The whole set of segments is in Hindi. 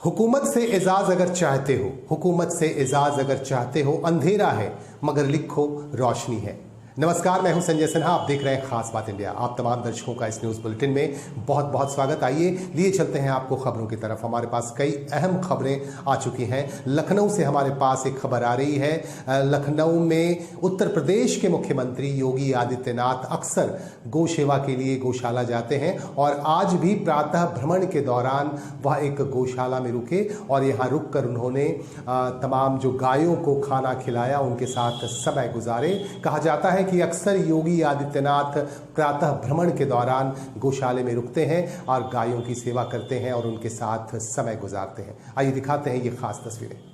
हुकूमत से एजाज अगर चाहते हो, हुकूमत से एजाज अगर चाहते हो, अंधेरा है मगर लिखो रोशनी है। नमस्कार, मैं हूं संजय सिन्हा, आप देख रहे हैं खास बात इंडिया। आप तमाम दर्शकों का इस न्यूज बुलेटिन में बहुत बहुत स्वागत। आइए लिए चलते हैं आपको खबरों की तरफ। हमारे पास कई अहम खबरें आ चुकी हैं। लखनऊ से हमारे पास एक खबर आ रही है। लखनऊ में उत्तर प्रदेश के मुख्यमंत्री योगी आदित्यनाथ अक्सर गौ सेवा के लिए गौशाला जाते हैं और आज भी प्रातः भ्रमण के दौरान वह एक गौशाला में रुके और यहाँ रुक कर उन्होंने तमाम जो गायों को खाना खिलाया, उनके साथ समय गुजारे। कहा जाता है कि अक्सर योगी आदित्यनाथ प्रातः भ्रमण के दौरान गौशाले में रुकते हैं और गायों की सेवा करते हैं और उनके साथ समय गुजारते हैं। आइए दिखाते हैं ये खास तस्वीरें।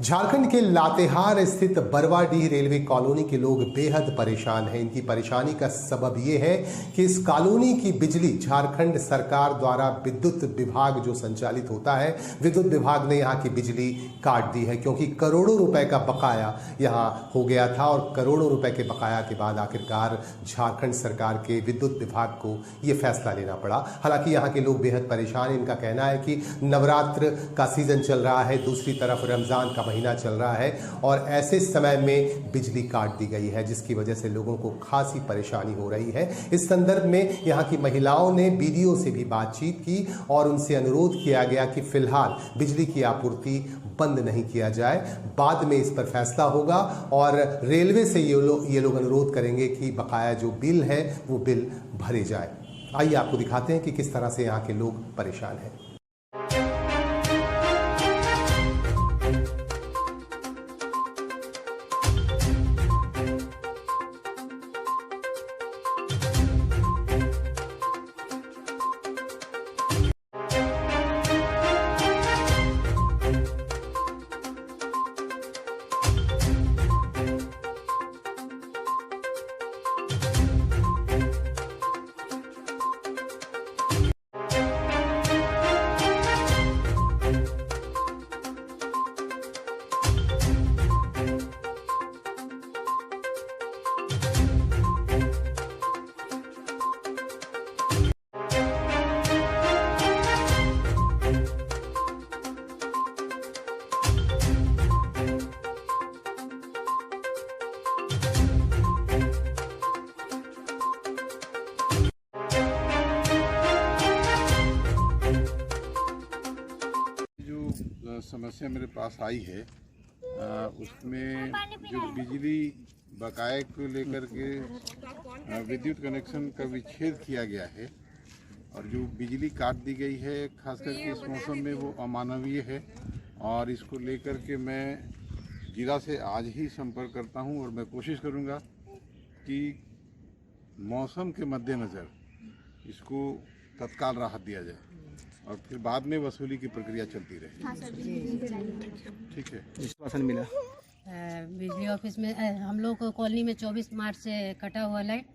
झारखंड के लातेहार स्थित बरवाडीह रेलवे कॉलोनी के लोग बेहद परेशान हैं। इनकी परेशानी का सबब यह है कि इस कॉलोनी की बिजली झारखंड सरकार द्वारा विद्युत विभाग जो संचालित होता है, विद्युत विभाग ने यहाँ की बिजली काट दी है क्योंकि करोड़ों रुपए का बकाया यहाँ हो गया था और करोड़ों रुपए के बकाया के बाद आखिरकार झारखंड सरकार के विद्युत विभाग को ये फैसला लेना पड़ा। हालांकि यहाँ के लोग बेहद परेशान हैं। इनका कहना है कि नवरात्र का सीजन चल रहा है, दूसरी तरफ रमजान का महीना चल रहा है और ऐसे समय में बिजली काट दी गई है, जिसकी वजह से लोगों को खासी परेशानी हो रही है। इस संदर्भ में यहाँ की महिलाओं ने बीडीओ से भी बातचीत की और उनसे अनुरोध किया गया कि फिलहाल बिजली की आपूर्ति बंद नहीं किया जाए, बाद में इस पर फैसला होगा और रेलवे से ये लोग अनुरोध करेंगे कि बकाया जो बिल है वो बिल भरे जाए। आइए आपको दिखाते हैं कि किस तरह से यहाँ के लोग परेशान हैं। समस्या मेरे पास आई है उसमें जो बिजली बकाये को लेकर के विद्युत कनेक्शन का विच्छेद किया गया है और जो बिजली काट दी गई है, खास करके इस मौसम में, वो अमानवीय है और इसको लेकर के मैं जिला से आज ही संपर्क करता हूं और मैं कोशिश करूंगा कि मौसम के मद्देनज़र इसको तत्काल राहत दिया जाए और फिर बाद में वसूली की प्रक्रिया चलती रहे। हाँ सर, ठीक है। आश्वासन मिला बिजली ऑफिस में हम लोग को कॉलोनी में 24 मार्च से कटा हुआ लाइट,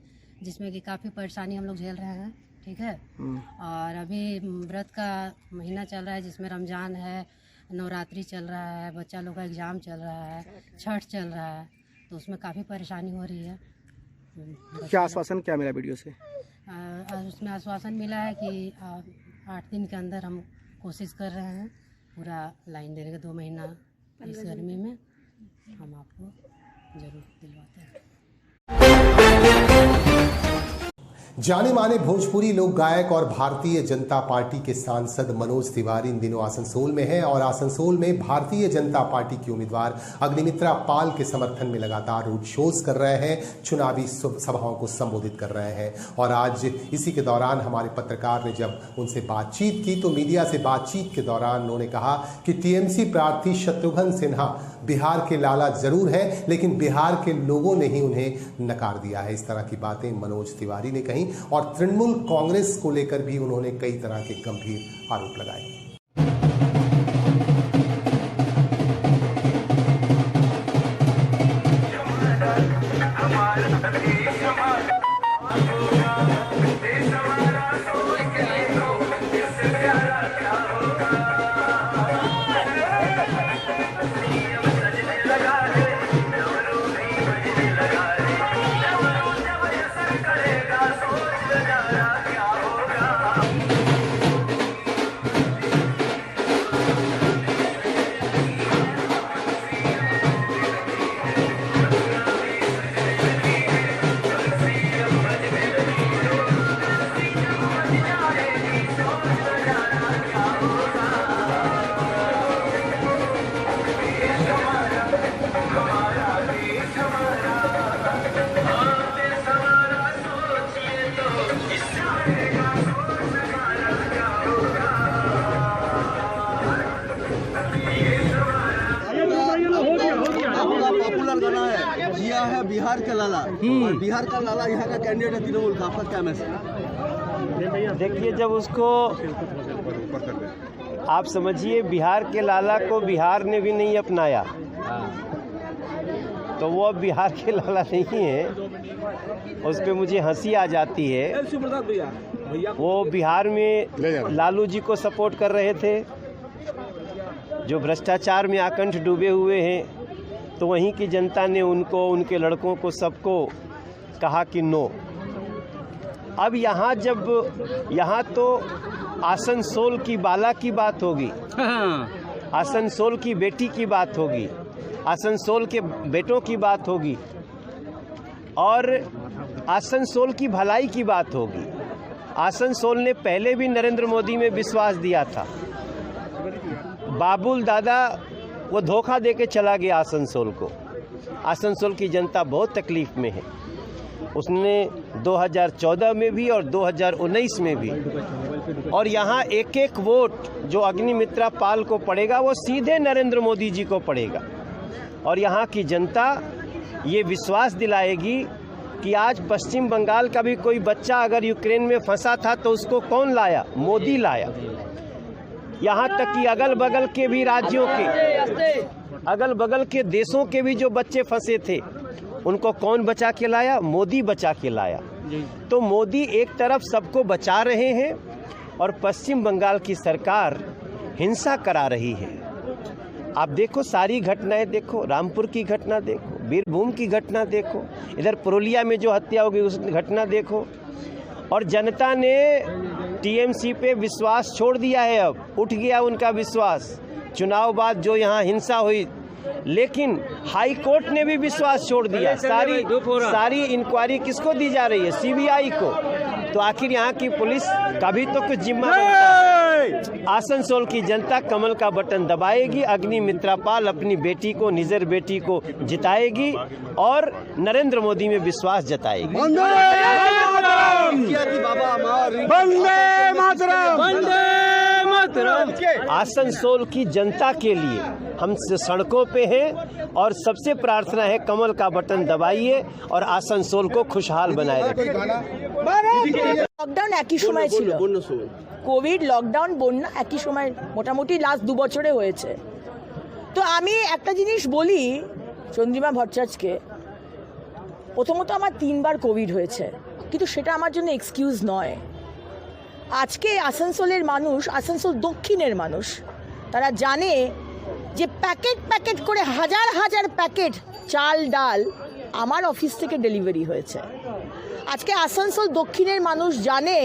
जिसमें कि काफ़ी परेशानी हम लोग झेल रहे हैं। ठीक है। और अभी व्रत का महीना चल रहा है जिसमें रमज़ान है, नवरात्रि चल रहा है, बच्चा लोग का एग्ज़ाम चल रहा है, छठ चल रहा है, तो उसमें काफ़ी परेशानी हो रही है। क्या आश्वासन क्या मिला वीडियो से? उसमें आश्वासन मिला है कि 8 दिन के अंदर हम कोशिश कर रहे हैं पूरा लाइन देने का। 2 महीना इस गर्मी में हम आपको जरूर दिलवाते हैं। जाने माने भोजपुरी लोक गायक और भारतीय जनता पार्टी के सांसद मनोज तिवारी इन दिनों आसनसोल में हैं और आसनसोल में भारतीय जनता पार्टी के उम्मीदवार अग्निमित्रा पाल के समर्थन में लगातार रोड शोज कर रहे हैं, चुनावी सभाओं को संबोधित कर रहे हैं। और आज इसी के दौरान हमारे पत्रकार ने जब उनसे बातचीत की तो मीडिया से बातचीत के दौरान उन्होंने कहा कि टीएमसी प्रार्थी शत्रुघ्न सिन्हा बिहार के लाला जरूर है, लेकिन बिहार के लोगों ने ही उन्हें नकार दिया है। इस तरह की बातें मनोज तिवारी ने कही और तृणमूल कांग्रेस को लेकर भी उन्होंने कई तरह के गंभीर आरोप लगाए। और बिहार का लाला यहाँ का कैंडिडेट है तृणमूल का, आपका क्या मैसेज? देखिए, जब उसको आप समझिए बिहार के लाला को बिहार ने भी नहीं अपनाया तो वो अब बिहार के लाला नहीं है। उस पर मुझे हंसी आ जाती है। वो बिहार में लालू जी को सपोर्ट कर रहे थे जो भ्रष्टाचार में आकंठ डूबे हुए हैं, तो वहीं की जनता ने उनको, उनके लड़कों को, सबको कहा कि नो। अब यहाँ तो आसनसोल की बाला की बात होगी, आसनसोल की बेटी की बात होगी, आसनसोल के बेटों की बात होगी और आसनसोल की भलाई की बात होगी। आसनसोल ने पहले भी नरेंद्र मोदी में विश्वास दिया था। बाबुल दादा वो धोखा देके चला गया आसनसोल को। आसनसोल की जनता बहुत तकलीफ में है। उसने 2014 में भी और 2019 में भी, और यहाँ एक एक वोट जो अग्निमित्रा पाल को पड़ेगा वो सीधे नरेंद्र मोदी जी को पड़ेगा। और यहाँ की जनता ये विश्वास दिलाएगी कि आज पश्चिम बंगाल का भी कोई बच्चा अगर यूक्रेन में फंसा था तो उसको कौन लाया? मोदी लाया। यहाँ तक कि अगल बगल के भी राज्यों के, अगल बगल के देशों के भी जो बच्चे फंसे थे उनको कौन बचा के लाया? मोदी बचा के लाया। तो मोदी एक तरफ सबको बचा रहे हैं और पश्चिम बंगाल की सरकार हिंसा करा रही है। आप देखो, सारी घटनाएं देखो, रामपुर की घटना देखो, बीरभूम की घटना देखो, इधर पुरुलिया में जो हत्या हो गई उस घटना देखो। और जनता ने टीएमसी पे विश्वास छोड़ दिया है। अब उठ गया उनका विश्वास। चुनाव बाद जो यहाँ हिंसा हुई, लेकिन हाई कोर्ट ने भी विश्वास छोड़ दिया। सारी इंक्वायरी किसको दी जा रही है? सीबीआई को। तो आखिर यहाँ की पुलिस का भी तो कुछ जिम्मा बनता है। आसनसोल की जनता कमल का बटन दबाएगी, अग्निमित्रा पाल अपनी बेटी को, निजर बेटी को जिताएगी और नरेंद्र मोदी में विश्वास जताएगी। आसनसोल की जनता के लिए हम सड़कों पे हैं और सबसे प्रार्थना है कमल का बटन दबाइए और आसनसोल को खुशहाल बनाए रखिए। লকডাউন একই সময় ছিল, কোভিড লকডাউন বন্যা একই সময় মোটামুটি লাস্ট 2 বছরে হয়েছে। তো আমি একটা জিনিস বলি চন্দ্রিমা ভট্টাচার্যকে, প্রথমত আমার 3 বার কোভিড হয়েছে, কিন্তু সেটা আমার জন্য এক্সকিউজ নয়। আজকে আসানসোলের মানুষ, আসানসোল দক্ষিণের মানুষ, তারা জানে যে প্যাকেট প্যাকেট করে হাজার হাজার প্যাকেট চাল ডাল আমার অফিস থেকে ডেলিভারি হয়েছে। আজকে আসানসোল দক্ষিণের মানুষ জানে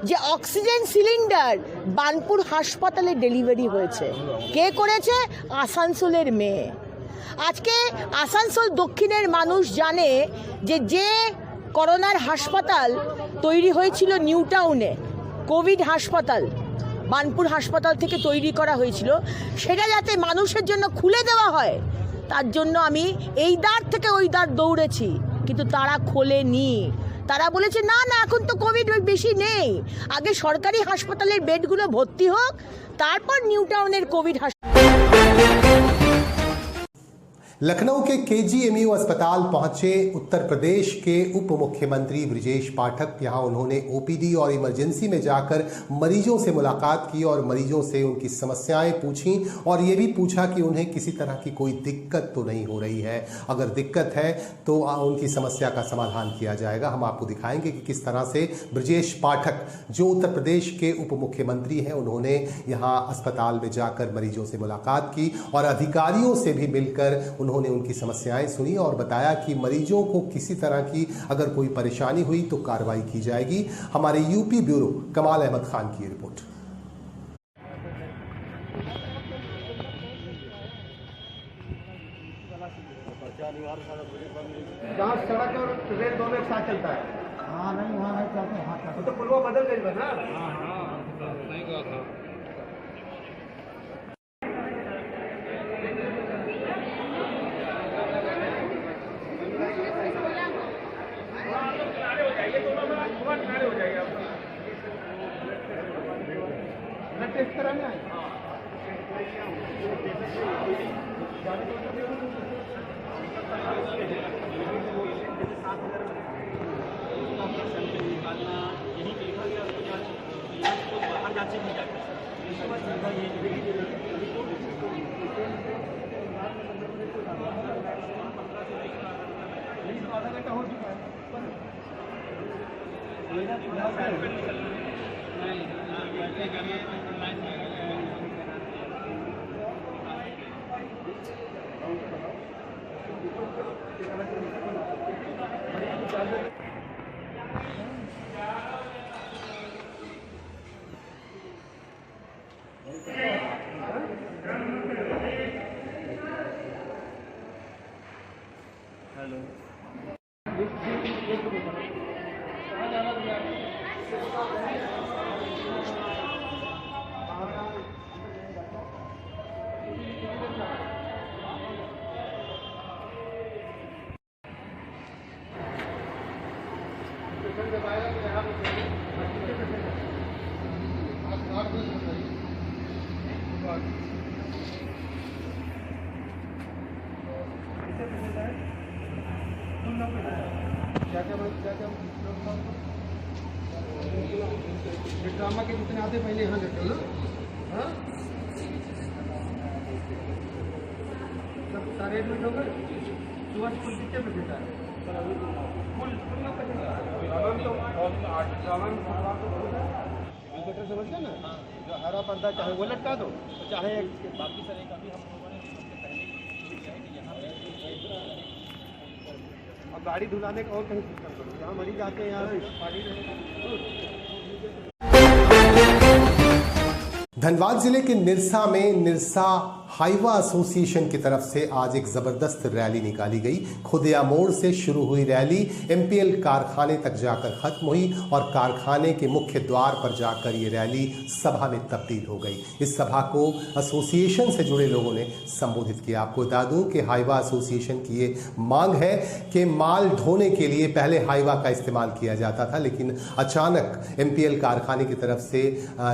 যে অক্সিজেন সিলিন্ডার বানপুর হাসপাতালে ডেলিভারি হয়েছে। কে করেছে? আসানসোলের মেয়ে। আজকে আসানসোল দক্ষিণের মানুষ জানে যে করোনার হাসপাতাল তৈরি হয়েছিল নিউ টাউনে, কোভিড হাসপাতাল বানপুর হাসপাতাল থেকে তৈরি করা হয়েছিল, সেটা যাতে মানুষের জন্য খুলে দেওয়া হয় তার জন্য আমি এই দ্বার থেকে ওই দ্বার দৌড়েছি, কিন্তু তারা খোলেনি। তারা বলেছে না না, এখন তো কোভিড বেশি নেই, আগে সরকারি হাসপাতালের বেডগুলো ভর্তি হোক, তারপর নিউ টাউনের কোভিড लखनऊ के केजीएमयू अस्पताल पहुंचे उत्तर प्रदेश के उप मुख्यमंत्री ब्रजेश पाठक। यहां उन्होंने ओपीडी और इमरजेंसी में जाकर मरीजों से मुलाकात की और मरीजों से उनकी समस्याएं पूछी और ये भी पूछा कि उन्हें किसी तरह की कोई दिक्कत तो नहीं हो रही है। अगर दिक्कत है तो उनकी समस्या का समाधान किया जाएगा। हम आपको दिखाएंगे कि किस तरह से ब्रजेश पाठक, जो उत्तर प्रदेश के उप मुख्यमंत्री हैं, उन्होंने यहां अस्पताल में जाकर मरीजों से मुलाकात की और अधिकारियों से भी मिलकर उन्होंने उनकी समस्याएं सुनी और बताया कि मरीजों को किसी तरह की अगर कोई परेशानी हुई तो कार्रवाई की जाएगी। हमारे यूपी ब्यूरो कमाल अहमद खान की रिपोर्ट। जहाँ सड़क और रेल दोनों एक साथ चलता है। हाँ नहीं, वहाँ नहीं चलते, वहाँ तो पुलवा बदल गई ना। नहीं कहा था। इस तरह में ड्रामा के जितने आते पहले यहाँ लेते हो ना, हाँ सब सारे एडमिट हो गए। सुबह स्कूल कितने बजे था? इंस्पेक्टर समझते ना, जो हरा पर्दा चाहे वो लटका दो, चाहे बाकी सारे का भी हम लोगों ने अब गाड़ी धुलाने का और कहीं सिस्टम करो, जहाँ मरीज आते हैं यहाँ पानी रहेगा। धनबाद जिले के निरसा में निरसा हाईवा एसोसिएशन की तरफ से आज एक जबरदस्त रैली निकाली गई। खुदिया मोड़ से शुरू हुई रैली एमपीएल कारखाने तक जाकर खत्म हुई और कारखाने के मुख्य द्वार पर जाकर ये रैली सभा में तब्दील हो गई। इस सभा को एसोसिएशन से जुड़े लोगों ने संबोधित किया। आपको बता दूं कि हाईवा एसोसिएशन की ये मांग है कि माल ढोने के लिए पहले हाईवा का इस्तेमाल किया जाता था, लेकिन अचानक एमपीएल कारखाने की तरफ से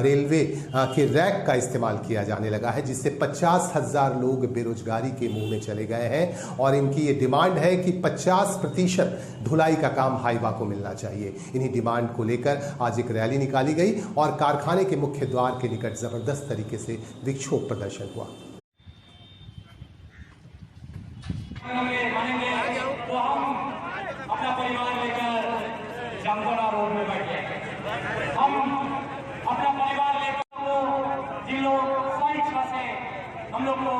रेलवे के रैक का इस्तेमाल किया जाने लगा है, जिससे 50,000 लोग बेरोजगारी के मुंह में चले गए हैं और इनकी ये डिमांड है कि 50% धुलाई का काम हाईवा को मिलना चाहिए। इन्हीं डिमांड को लेकर आज एक रैली निकाली गई और कारखाने के मुख्य द्वार के निकट जबरदस्त तरीके से विक्षोभ प्रदर्शन हुआ। अपना परिवार लेकर जामतोड़ा रोड में बैठे, हम अपना परिवार लेकर जिन लोग स्वेच्छा से हम लोग को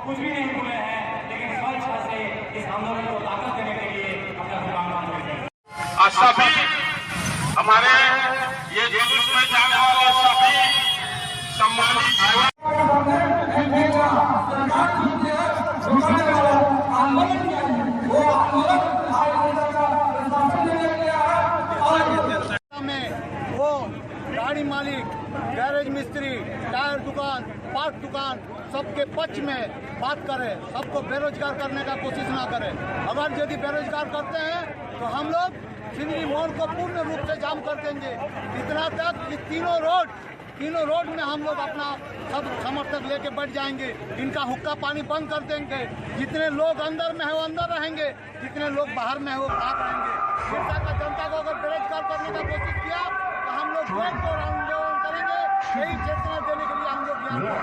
कुछ भी नहीं भूले हैं, लेकिन स्वेच्छा से इस आंदोलन को ताकत देने के लिए अपना दुकान बंद कर दिया। सभी हमारे ये जुलूस में जाने वाले सभी सम्मानित वो गाड़ी मालिक, गैरेज मिस्त्री, टायर दुकान, पार्ट दुकान सबके पक्ष में बात करें, सबको बेरोजगार करने का कोशिश ना करें। अगर यदि बेरोजगार करते हैं तो हम लोग सिंदरी मोड़ को पूर्ण रूप से जाम कर देंगे, इतना तक कि तीनों रोड में हम लोग अपना सब समर्थक लेके बैठ जाएंगे। इनका हुक्का पानी बंद कर देंगे। जितने लोग अंदर में है वो अंदर रहेंगे, जितने लोग बाहर में है वो बाहर रहेंगे। जनता को अगर बेरोजगार करने का कोशिश किया तो हम लोग आंदोलन करेंगे। यही चेतना देने के लिए हम लोग यहाँ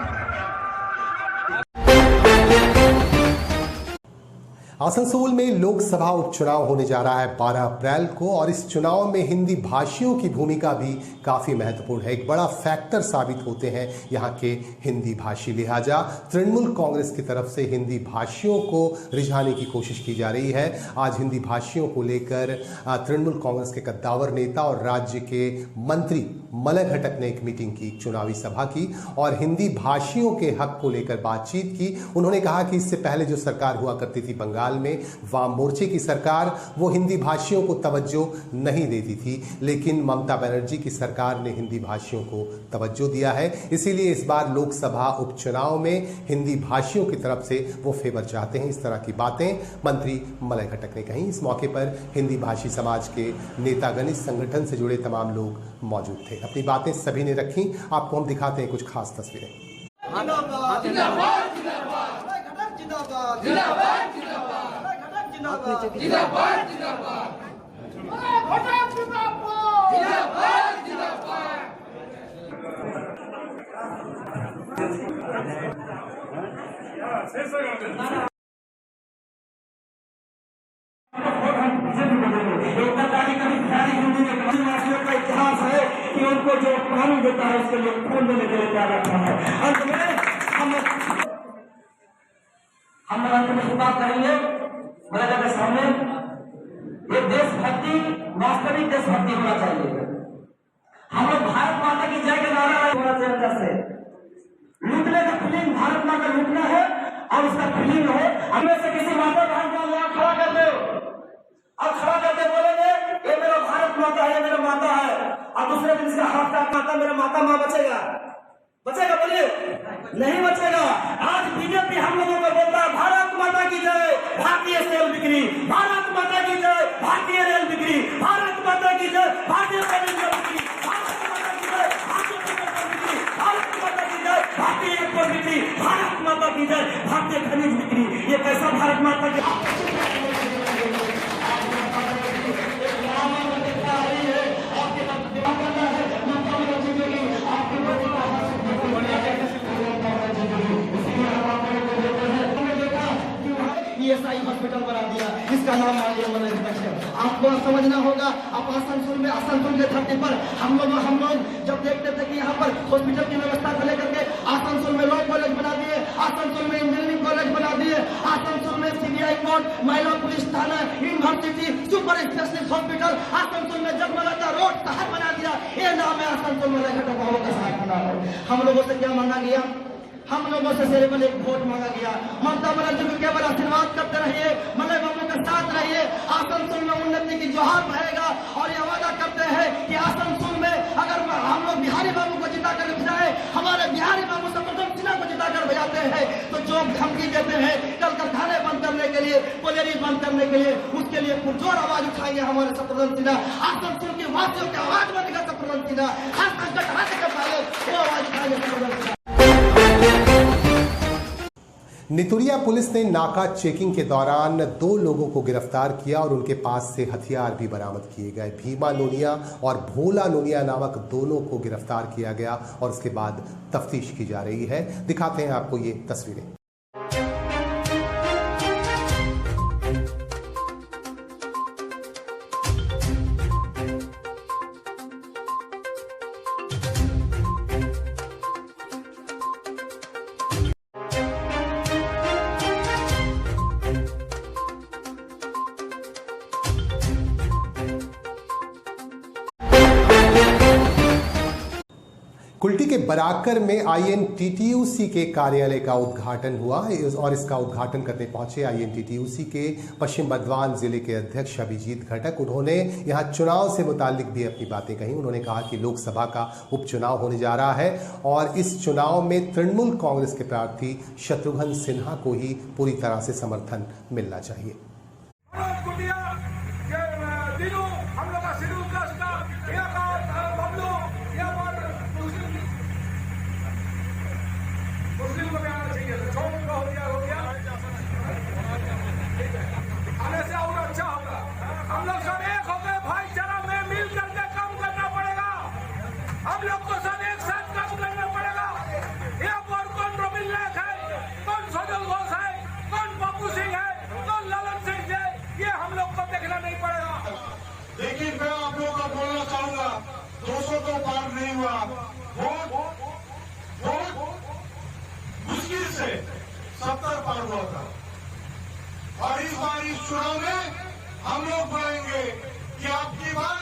आसनसोल में लोकसभा उपचुनाव होने जा रहा है 12 अप्रैल को और इस चुनाव में हिंदी भाषियों की भूमिका भी काफी महत्वपूर्ण है। एक बड़ा फैक्टर साबित होते हैं यहाँ के हिंदी भाषी। लिहाजा तृणमूल कांग्रेस की तरफ से हिंदी भाषियों को रिझाने की कोशिश की जा रही है। आज हिंदी भाषियों को लेकर तृणमूल कांग्रेस के कद्दावर नेता और राज्य के मंत्री मलय घटक ने एक मीटिंग की, चुनावी सभा की और हिंदी भाषियों के हक को लेकर बातचीत की। उन्होंने कहा कि इससे पहले जो सरकार हुआ करती थी बंगाल में, वाम मोर्चे की सरकार, वो हिंदी भाषियों को तवज्जो नहीं देती थी, लेकिन ममता बनर्जी की सरकार ने हिंदी भाषियों को तवज्जो दिया है। इसीलिए इस बार लोकसभा उपचुनाव में हिंदी भाषियों की तरफ से वो फेवर चाहते हैं। इस तरह की बातें मंत्री मलय घटक ने कही। इस मौके पर हिंदी भाषी समाज के नेतागण, इस संगठन से जुड़े तमाम लोग मौजूद थे। अपनी बातें सभी ने रखी। आपको हम दिखाते हैं कुछ खास तस्वीरें। जिंदाबाद जिंदाबाद जिंदाबाद जिंदाबाद का इतिहास है कि उनको जो पानी देता है उसके लिए खून देने के लिए तैयार रखा है। अंत में हम अंत में बात करेंगे मर्यादा के सामने। ये देशभक्ति वास्तविक देशभक्ति होना चाहिए। हम लोग भारत माता की जय के नारा होना चाहिए अंदर से। लूटने का फीलिंग भारत माता का लूटना है और उसका फीलिंग हो। हमें से किसी माता बहन को यहाँ खड़ा कर दो और खड़ा करके बोलेंगे ये मेरा भारत माता है, ये मेरा माता है, और दूसरे दिन इसका हाथ का माता मेरा माता माँ बचेगा? बचेगा? बोलिए नहीं बचेगा। आज बीजेपी हम लोगों को बोलता है भारत माता की जय, भारतीय रेल बिक्री, भारत माता की जय, भारतीय रेल बिक्री, भारत माता की जय, भारतीय बिक्री, भारत माता की जय, भारतीय बिक्री, भारत माता की जय, भारतीय बिक्री, भारत माता की जय, भारतीय खनिज बिक्री। ये कैसा भारत माता की ईएसआई हॉस्पिटल बना दिया, इसका नाम माननीय मनोज है। आपको समझना होगा। अब आसनसोल में आसनसोल के धरती पर हम लोग जब देखते थे कि यहाँ पर हॉस्पिटल की व्यवस्था को लेकर के आसनसोल में लॉ कॉलेज बना दिए, आसनसोल में इंजीनियरिंग कॉलेज बना दिए, आसनसोल में सीबीआई कोर्ट, महिला पुलिस थाना, university, super specialist hospital, Asansol में जगमगाता रोड शहर बना दिया। ये नाम है आसनसोल में घटक बाबू का शहर बना है। हम लोगों से क्या मांगा गया? हम लोगों से केवल एक वोट मांगा गया। ममता बनर्जी को केवल आशीर्वाद करते रहिए, मलय बाबू के साथ रहिए। आसनसोल में उन्नति की जोहार रहेगा और ये वादा करते हैं कि आसनसोल में अगर हम लोग बिहारी बाबू को जिताकर भिजाए, हमारे बिहारी बाबू शत्रुघ्न सिन्हा को जिताकर भिजाते हैं, तो जो धमकी देते हैं कल कारखाने बंद करने के लिए, कोयलेरी बंद करने के लिए, उसके लिए पुरजोर आवाज उठाएंगे हमारे शत्रुघ्न सिन्हा। आसनसोल की वासियों की आवाज बनेगा शत्रुघ्न सिन्हा। खास संकट हटाने के पहले वो आवाज उठाएंगे शत्रुघ्न सिन्हा। नितुरिया पुलिस ने नाका चेकिंग के दौरान 2 लोगों को गिरफ्तार किया और उनके पास से हथियार भी बरामद किए गए। भीमा नोनिया और भोला नोनिया नामक दोनों को गिरफ्तार किया गया और उसके बाद तफ्तीश की जा रही है। दिखाते हैं आपको ये तस्वीरें। कुल्टी के बराकर में INTTUC के कार्यालय का उद्घाटन हुआ और इसका उद्घाटन करने पहुंचे INTTUC के पश्चिम बर्धमान जिले के अध्यक्ष अभिजीत घटक। उन्होंने यहां चुनाव से मुतालिक भी अपनी बातें कही। उन्होंने कहा कि लोकसभा का उपचुनाव होने जा रहा है और इस चुनाव में तृणमूल कांग्रेस के प्रार्थी शत्रुघ्न सिन्हा को ही पूरी तरह से समर्थन मिलना चाहिए। आने से और अच्छा होगा। हम लोग सब एक होकर भाईचारा में मिल करके काम करना पड़ेगा। हम लोग को सब एक साथ काम करना पड़ेगा। यहाँ पर कौन रविंद्र नायक है, कौन सजल घोष है, कौन बापू सिंह है, कौन ललन सिंह है, ये हम लोग को देखना नहीं पड़ेगा। लेकिन मैं आप लोगों को बोलना चाहूंगा, 200 को पार नहीं हुआ। वोट मुश्किल से 70 पार हुआ था और इस बार इस चुनाव में हम लोग बोलेंगे कि आपकी बार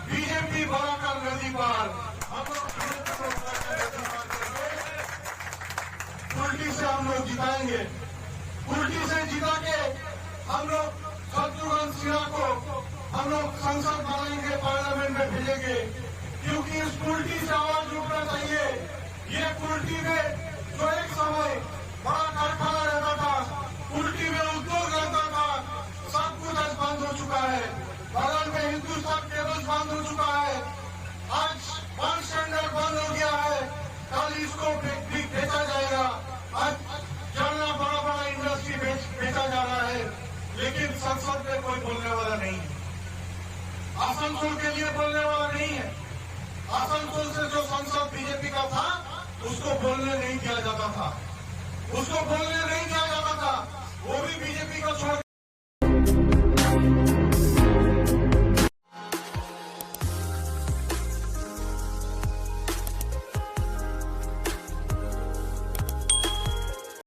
बीजेपी बराकर नदी पार हम लोग कुल्टी से हम लोग जिताएंगे। कुल्टी से जिता के हम लोग शत्रुघ्न सिन्हा को हम लोग संसद बनाएंगे, पार्लियामेंट में भेजेंगे, क्योंकि इस कुल्टी से आवाज उठना चाहिए। ये कुल्टी में जो एक समय बड़ा कारखाना रहता था, कुल्टी में उद्योग रहता था, सब कुछ आज बंद हो चुका है। बगल में हिंदुस्तान केबल्स बंद हो चुका है। आज वन स्टैंडर्ड बंद हो गया है, कल इसको बेचा जाएगा। आज जलना बड़ा बड़ा इंडस्ट्री बेचा जा रहा है, लेकिन संसद में कोई बोलने वाला नहीं है, आसनसोल के लिए बोलने वाला नहीं है। आसनसोल से जो सांसद बीजेपी का था उसको बोलने नहीं दिया जाता था, उसको बोलने नहीं दिया जाता था, वो भी बीजेपी को छोड़